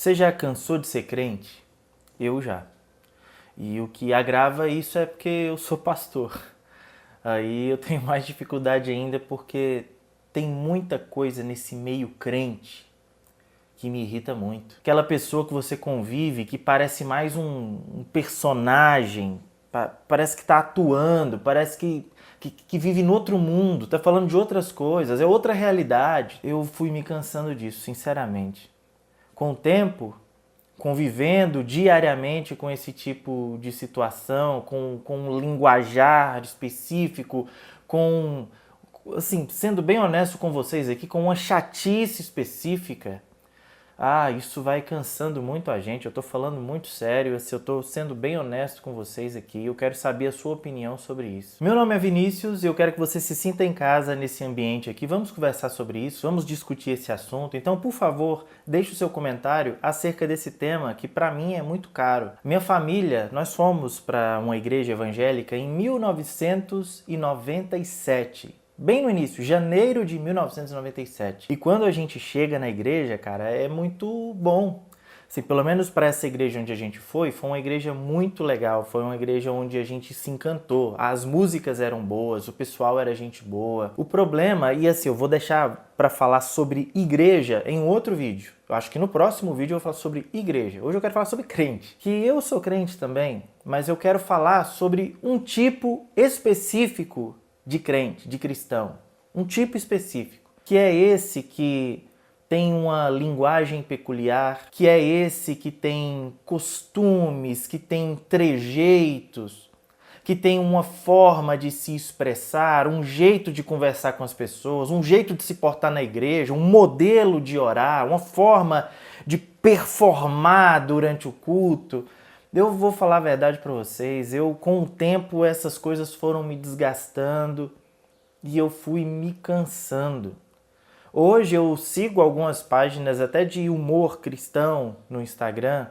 Você já cansou de ser crente? Eu já. E o que agrava isso é porque eu sou pastor. Aí eu tenho mais dificuldade ainda porque tem muita coisa nesse meio crente que me irrita muito. Aquela pessoa que você convive que parece mais um personagem, parece que está atuando, parece que vive no outro mundo, está falando de outras coisas, é outra realidade. Eu fui me cansando disso, sinceramente. Com o tempo, convivendo diariamente com esse tipo de situação, com um linguajar específico, com, assim, sendo bem honesto com vocês aqui, com uma chatice específica, isso vai cansando muito a gente. Eu tô falando muito sério, eu tô sendo bem honesto com vocês aqui. Eu quero saber a sua opinião sobre isso. Meu nome é Vinícius e eu quero que você se sinta em casa nesse ambiente aqui. Vamos conversar sobre isso, vamos discutir esse assunto. Então, por favor, deixe o seu comentário acerca desse tema que para mim é muito caro. Minha família, nós fomos para uma igreja evangélica em 1997. Bem no início, janeiro de 1997. E quando a gente chega na igreja, cara, é muito bom. Assim, pelo menos para essa igreja onde a gente foi uma igreja muito legal. Foi uma igreja onde a gente se encantou. As músicas eram boas, o pessoal era gente boa. O problema, e assim, eu vou deixar para falar sobre igreja em outro vídeo. Eu acho que no próximo vídeo eu vou falar sobre igreja. Hoje eu quero falar sobre crente. Que eu sou crente também, mas eu quero falar sobre um tipo específico de crente, de cristão, um tipo específico, que é esse que tem uma linguagem peculiar, que é esse que tem costumes, que tem trejeitos, que tem uma forma de se expressar, um jeito de conversar com as pessoas, um jeito de se portar na igreja, um modelo de orar, uma forma de performar durante o culto. Eu vou falar a verdade para vocês, com o tempo essas coisas foram me desgastando e eu fui me cansando. Hoje eu sigo algumas páginas até de humor cristão no Instagram,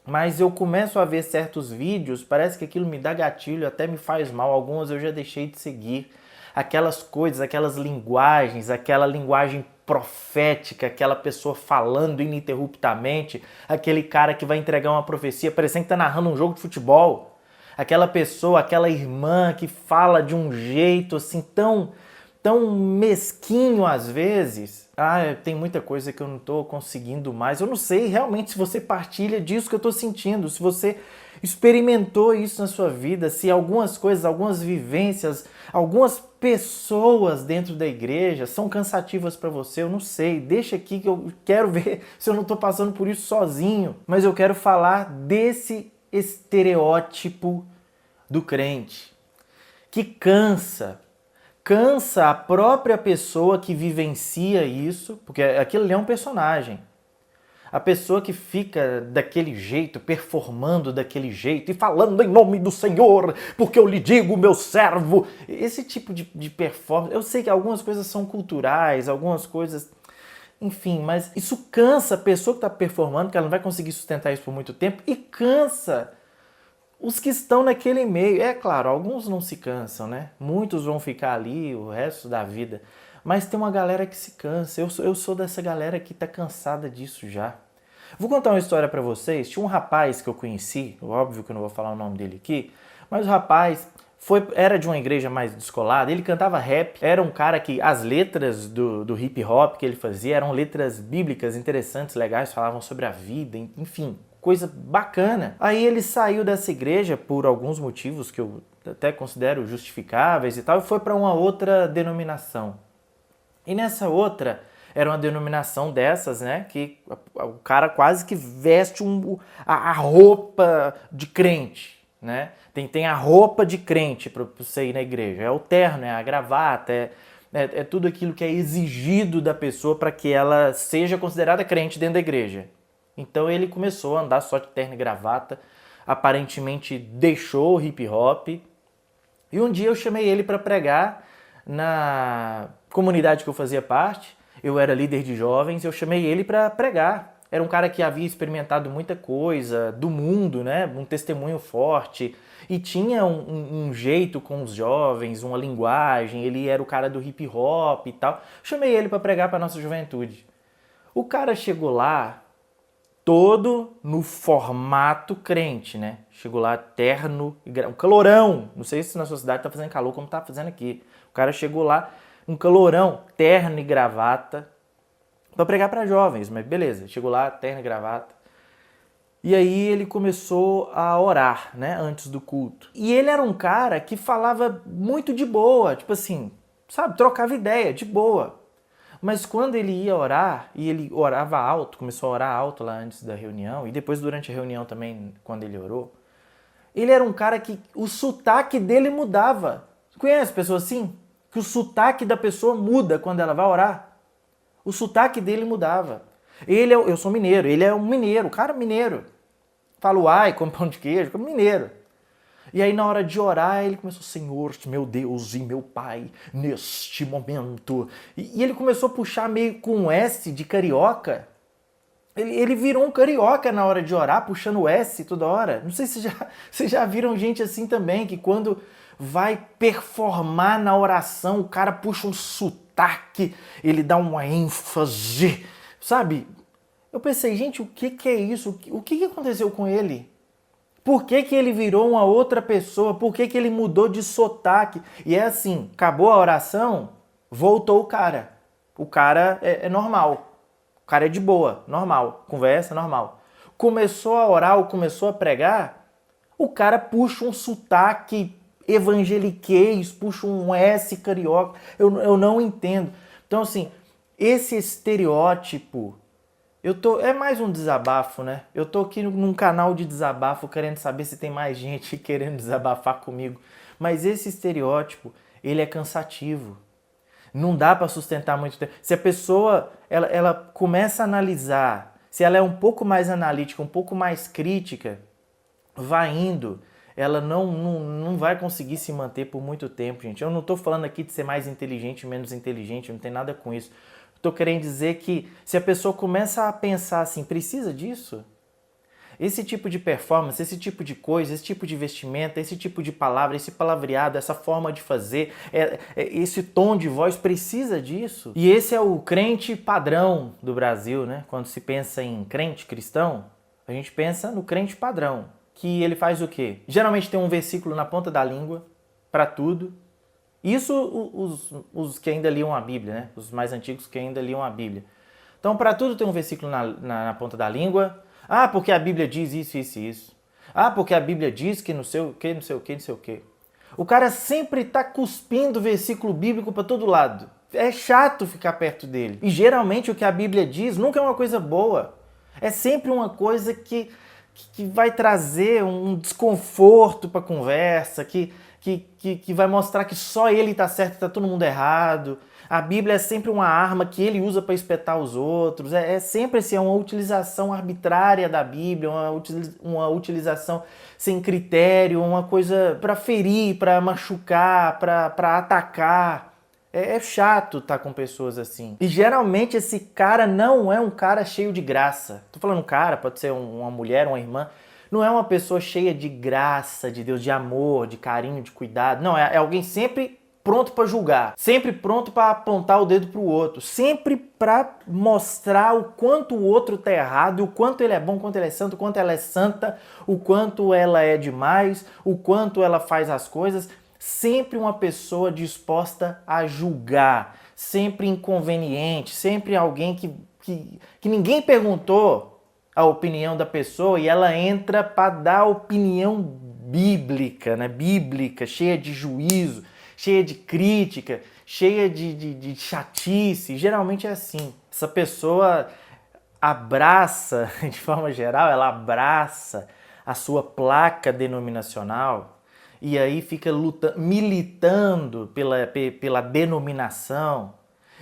mas eu começo a ver certos vídeos, parece que aquilo me dá gatilho, até me faz mal. Algumas eu já deixei de seguir. Aquelas coisas, aquelas linguagens, aquela linguagem profética, aquela pessoa falando ininterruptamente, aquele cara que vai entregar uma profecia parecendo que está narrando um jogo de futebol, aquela pessoa, aquela irmã que fala de um jeito assim tão mesquinho às vezes. Tem muita coisa que eu não estou conseguindo mais. Eu não sei realmente se você partilha disso que eu estou sentindo, se você experimentou isso na sua vida, se algumas coisas, algumas vivências, algumas pessoas dentro da igreja são cansativas para você, eu não sei. Deixa aqui que eu quero ver se eu não estou passando por isso sozinho. Mas eu quero falar desse estereótipo do crente que cansa a própria pessoa que vivencia isso, porque aquilo ali é um personagem. A pessoa que fica daquele jeito, performando daquele jeito e falando em nome do Senhor, porque eu lhe digo, meu servo. Esse tipo de performance, eu sei que algumas coisas são culturais, algumas coisas... Enfim, mas isso cansa a pessoa que está performando, que ela não vai conseguir sustentar isso por muito tempo, e cansa os que estão naquele meio. É claro, alguns não se cansam, né? Muitos vão ficar ali o resto da vida. Mas tem uma galera que se cansa. Eu sou dessa galera que tá cansada disso já. Vou contar uma história pra vocês. Tinha um rapaz que eu conheci, óbvio que eu não vou falar o nome dele aqui, mas o rapaz era de uma igreja mais descolada, ele cantava rap, era um cara que as letras do hip hop que ele fazia eram letras bíblicas interessantes, legais, falavam sobre a vida, enfim, coisa bacana. Aí ele saiu dessa igreja por alguns motivos que eu até considero justificáveis e tal, e foi para uma outra denominação. E nessa outra, era uma denominação dessas, né, que o cara quase que veste a roupa de crente, né? Tem a roupa de crente para você ir na igreja. É o terno, é a gravata, é tudo aquilo que é exigido da pessoa para que ela seja considerada crente dentro da igreja. Então ele começou a andar só de terno e gravata, aparentemente deixou o hip hop. E um dia eu chamei ele para pregar na comunidade que eu fazia parte. Eu era líder de jovens, eu chamei ele para pregar. Era um cara que havia experimentado muita coisa do mundo, né? Um testemunho forte. E tinha um jeito com os jovens, uma linguagem. Ele era o cara do hip hop e tal. Chamei ele para pregar para nossa juventude. O cara chegou lá todo no formato crente, né? Chegou lá terno, um calorão. Não sei se na sua cidade tá fazendo calor como tá fazendo aqui. O cara chegou lá, um calorão, terno e gravata, para pregar para jovens, mas beleza. Chegou lá, terno e gravata. E aí ele começou a orar, né, antes do culto. E ele era um cara que falava muito de boa, tipo assim, sabe, trocava ideia, de boa. Mas quando ele ia orar, e ele orava alto, começou a orar alto lá antes da reunião, e depois durante a reunião também, quando ele orou, ele era um cara que o sotaque dele mudava. Conhece pessoas assim? Que o sotaque da pessoa muda quando ela vai orar. O sotaque dele mudava. Eu sou mineiro, ele é um mineiro, cara mineiro. Fala uai, come pão de queijo, como mineiro. E aí na hora de orar, ele começou, Senhor, meu Deus e meu Pai, neste momento. E ele começou a puxar meio com um S de carioca. Ele virou um carioca na hora de orar, puxando o S toda hora. Não sei se vocês já viram gente assim também, que quando vai performar na oração, o cara puxa um sotaque, ele dá uma ênfase, sabe? Eu pensei, gente, o que é isso? O que aconteceu com ele? Por que ele virou uma outra pessoa? Por que ele mudou de sotaque? E é assim, acabou a oração, voltou o cara. O cara é normal. O cara é de boa, normal. Conversa, normal. Começou a orar ou começou a pregar, o cara puxa um sotaque evangeliquez, puxa um S carioca. Eu não entendo. Então, assim, esse estereótipo... É mais um desabafo, né? Eu tô aqui num canal de desabafo querendo saber se tem mais gente querendo desabafar comigo. Mas esse estereótipo, ele é cansativo. Não dá para sustentar muito tempo. Se a pessoa ela começa a analisar, se ela é um pouco mais analítica, um pouco mais crítica, vai indo, ela não vai conseguir se manter por muito tempo, gente. Eu não tô falando aqui de ser mais inteligente, menos inteligente, não tem nada com isso. Estou querendo dizer que se a pessoa começa a pensar assim, precisa disso? Esse tipo de performance, esse tipo de coisa, esse tipo de vestimenta, esse tipo de palavra, esse palavreado, essa forma de fazer, esse tom de voz, precisa disso? E esse é o crente padrão do Brasil, né? Quando se pensa em crente cristão, a gente pensa no crente padrão, que ele faz o quê? Geralmente tem um versículo na ponta da língua para tudo. Isso os que ainda liam a Bíblia, né? Os mais antigos que ainda liam a Bíblia. Então, para tudo tem um versículo na ponta da língua. Ah, porque a Bíblia diz isso, isso e isso. Ah, porque a Bíblia diz que não sei o que, não sei o que, não sei o que. O cara sempre está cuspindo versículo bíblico para todo lado. É chato ficar perto dele. E geralmente o que a Bíblia diz nunca é uma coisa boa. É sempre uma coisa que vai trazer um desconforto para a conversa, que vai mostrar que só ele está certo e está todo mundo errado. A Bíblia é sempre uma arma que ele usa para espetar os outros. É sempre assim, uma utilização arbitrária da Bíblia, uma utilização sem critério, uma coisa para ferir, para machucar, para atacar. É chato estar com pessoas assim. E geralmente esse cara não é um cara cheio de graça. Tô falando um cara, pode ser uma mulher, uma irmã. Não é uma pessoa cheia de graça, de Deus, de amor, de carinho, de cuidado. Não, é alguém sempre pronto para julgar, sempre pronto para apontar o dedo para o outro, sempre para mostrar o quanto o outro tá errado, o quanto ele é bom, o quanto ele é santo, o quanto ela é santa, o quanto ela é demais, o quanto ela faz as coisas. Sempre uma pessoa disposta a julgar, sempre inconveniente, sempre alguém que ninguém perguntou a opinião da pessoa e ela entra para dar opinião bíblica, né? Bíblica, cheia de juízo, cheia de crítica, cheia de chatice. Geralmente é assim. Essa pessoa abraça, de forma geral, ela abraça a sua placa denominacional e aí fica militando pela denominação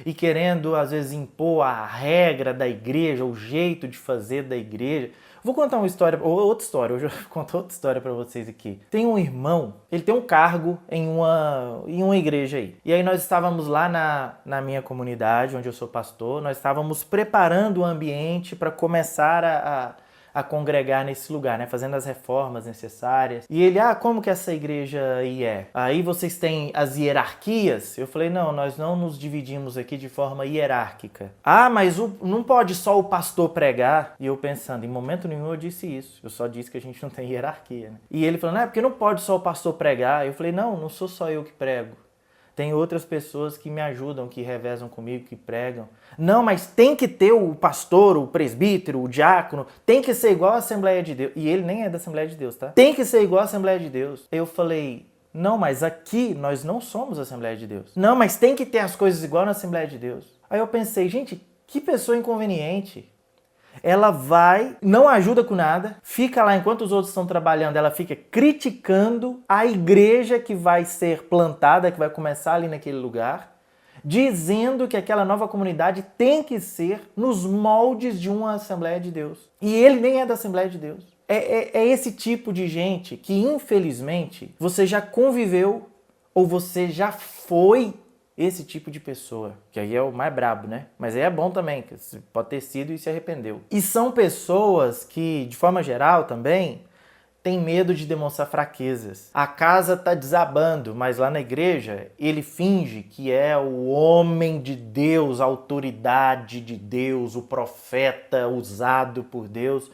e querendo, às vezes, impor a regra da igreja, o jeito de fazer da igreja. Vou contar uma história, outra história, hoje eu vou contar outra história para vocês aqui. Tem um irmão, ele tem um cargo em uma igreja aí. E aí nós estávamos lá na minha comunidade, onde eu sou pastor, nós estávamos preparando o ambiente para começar a congregar nesse lugar, né? Fazendo as reformas necessárias. E ele, como que essa igreja aí é? Aí vocês têm as hierarquias? Eu falei, não, nós não nos dividimos aqui de forma hierárquica. Mas não pode só o pastor pregar? E eu pensando, em momento nenhum eu disse isso. Eu só disse que a gente não tem hierarquia, né? E ele falou, porque não pode só o pastor pregar. Eu falei, não sou só eu que prego. Tem outras pessoas que me ajudam, que revezam comigo, que pregam. Não, mas tem que ter o pastor, o presbítero, o diácono, tem que ser igual à Assembleia de Deus. E ele nem é da Assembleia de Deus, tá? Tem que ser igual à Assembleia de Deus. Eu falei, não, mas aqui nós não somos a Assembleia de Deus. Não, mas tem que ter as coisas igual na Assembleia de Deus. Aí eu pensei, gente, que pessoa inconveniente. Ela vai, não ajuda com nada, fica lá enquanto os outros estão trabalhando, ela fica criticando a igreja que vai ser plantada, que vai começar ali naquele lugar, dizendo que aquela nova comunidade tem que ser nos moldes de uma Assembleia de Deus. E ele nem é da Assembleia de Deus. É esse tipo de gente que, infelizmente, você já conviveu ou você já foi esse tipo de pessoa, que aí é o mais brabo, né? Mas aí é bom também, que pode ter sido e se arrependeu. E são pessoas que, de forma geral também, têm medo de demonstrar fraquezas. A casa tá desabando, mas lá na igreja ele finge que é o homem de Deus, a autoridade de Deus, o profeta usado por Deus,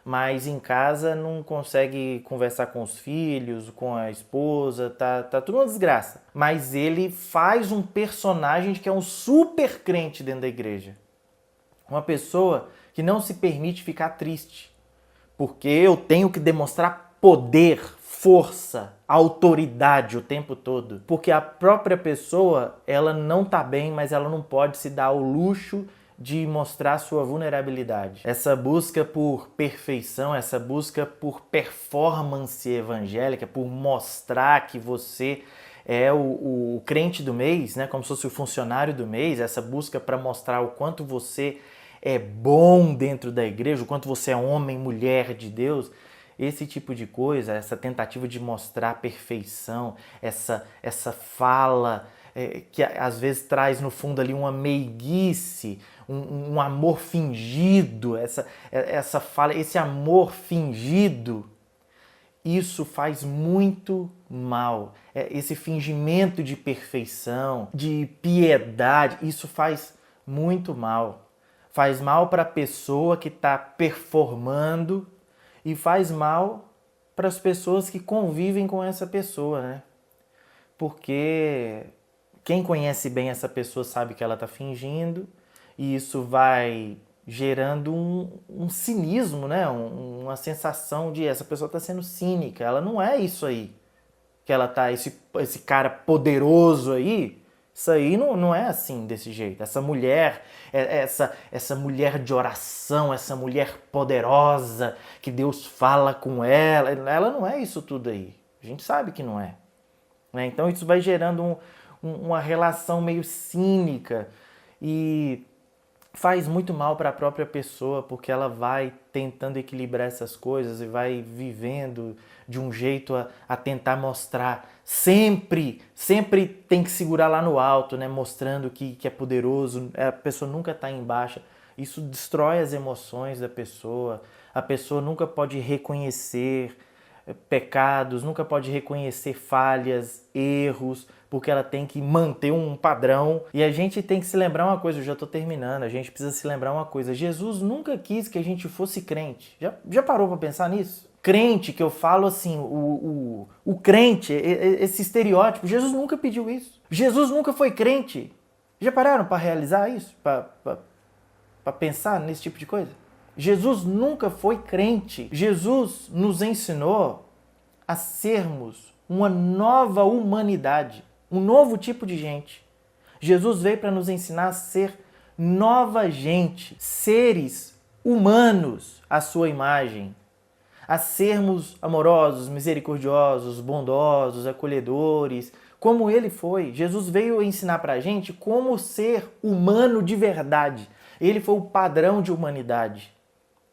mas em casa não consegue conversar com os filhos, com a esposa, tá tudo uma desgraça. Mas ele faz um personagem de que é um super crente dentro da igreja. Uma pessoa que não se permite ficar triste, porque eu tenho que demonstrar poder, força, autoridade o tempo todo. Porque a própria pessoa, ela não tá bem, mas ela não pode se dar ao luxo de mostrar sua vulnerabilidade. Essa busca por perfeição, essa busca por performance evangélica, por mostrar que você é o crente do mês, né? Como se fosse o funcionário do mês, essa busca para mostrar o quanto você é bom dentro da igreja, o quanto você é homem, mulher de Deus, esse tipo de coisa, essa tentativa de mostrar perfeição, essa fala que às vezes traz no fundo ali uma meiguice, um amor fingido, essa fala, esse amor fingido, isso faz muito mal. Esse fingimento de perfeição, de piedade, isso faz muito mal. Faz mal para a pessoa que está performando e faz mal para as pessoas que convivem com essa pessoa, né? Porque quem conhece bem essa pessoa sabe que ela está fingindo e isso vai gerando um cinismo, né? Uma sensação de essa pessoa está sendo cínica. Ela não é isso aí que ela tá, esse cara poderoso aí. Isso aí não é assim, desse jeito. Essa mulher, essa mulher de oração, essa mulher poderosa, que Deus fala com ela não é isso tudo aí. A gente sabe que não é. Né? Então isso vai gerando uma relação meio cínica e faz muito mal para a própria pessoa, porque ela vai tentando equilibrar essas coisas e vai vivendo de um jeito a tentar mostrar. Sempre tem que segurar lá no alto, né? Mostrando que é poderoso, a pessoa nunca está em baixa. Isso destrói as emoções da pessoa, a pessoa nunca pode reconhecer pecados, nunca pode reconhecer falhas, erros, porque ela tem que manter um padrão. E a gente tem que se lembrar uma coisa, eu já estou terminando, a gente precisa se lembrar uma coisa, Jesus nunca quis que a gente fosse crente. Já parou para pensar nisso? Crente, que eu falo assim, o crente, esse estereótipo, Jesus nunca pediu isso. Jesus nunca foi crente. Já pararam para realizar isso? Para pensar nesse tipo de coisa? Jesus nunca foi crente. Jesus nos ensinou a sermos uma nova humanidade, um novo tipo de gente. Jesus veio para nos ensinar a ser nova gente, seres humanos à sua imagem, a sermos amorosos, misericordiosos, bondosos, acolhedores, como ele foi. Jesus veio ensinar para a gente como ser humano de verdade. Ele foi o padrão de humanidade.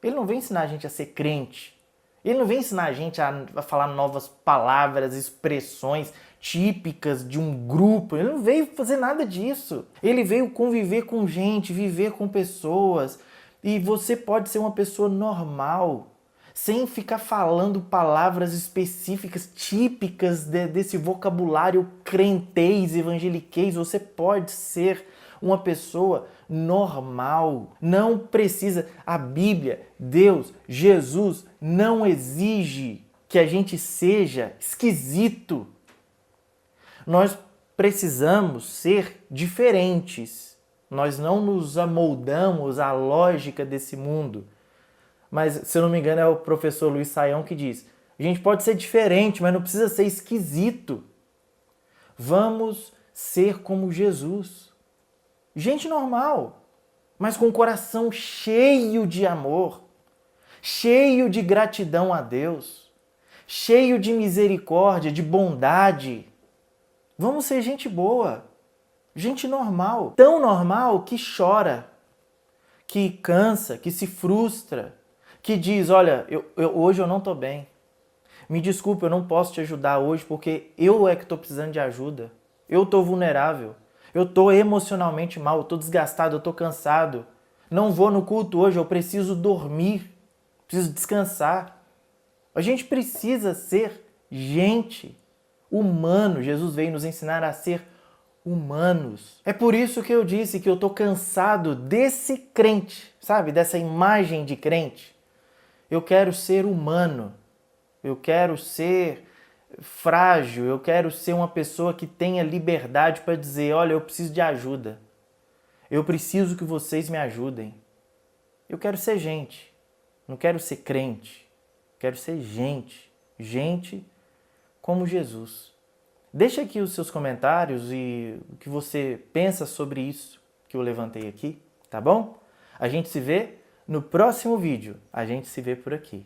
Ele não veio ensinar a gente a ser crente. Ele não veio ensinar a gente a falar novas palavras, expressões típicas de um grupo. Ele não veio fazer nada disso. Ele veio conviver com gente, viver com pessoas. E você pode ser uma pessoa normal, sem ficar falando palavras específicas, típicas desse vocabulário crentez, evangeliquez. Você pode ser uma pessoa normal. Não precisa. A Bíblia, Deus, Jesus não exige que a gente seja esquisito. Nós precisamos ser diferentes. Nós não nos amoldamos à lógica desse mundo. Mas, se eu não me engano, é o professor Luiz Saião que diz: a gente pode ser diferente, mas não precisa ser esquisito. Vamos ser como Jesus. Gente normal, mas com o coração cheio de amor, cheio de gratidão a Deus, cheio de misericórdia, de bondade. Vamos ser gente boa, gente normal, tão normal que chora, que cansa, que se frustra, que diz: olha, hoje eu não estou bem. Me desculpe, eu não posso te ajudar hoje porque eu é que estou precisando de ajuda. Eu estou vulnerável. Eu estou emocionalmente mal, eu estou desgastado, eu estou cansado. Não vou no culto hoje, eu preciso dormir. Preciso descansar. A gente precisa ser gente, humano. Jesus veio nos ensinar a ser humanos. É por isso que eu disse que eu estou cansado desse crente, sabe? Dessa imagem de crente. Eu quero ser humano. Eu quero ser frágil. Eu quero ser uma pessoa que tenha liberdade para dizer: olha, eu preciso de ajuda. Eu preciso que vocês me ajudem. Eu quero ser gente. Não quero ser crente. Quero ser gente. Gente como Jesus. Deixa aqui os seus comentários e o que você pensa sobre isso que eu levantei aqui, tá bom? A gente se vê no próximo vídeo. A gente se vê por aqui.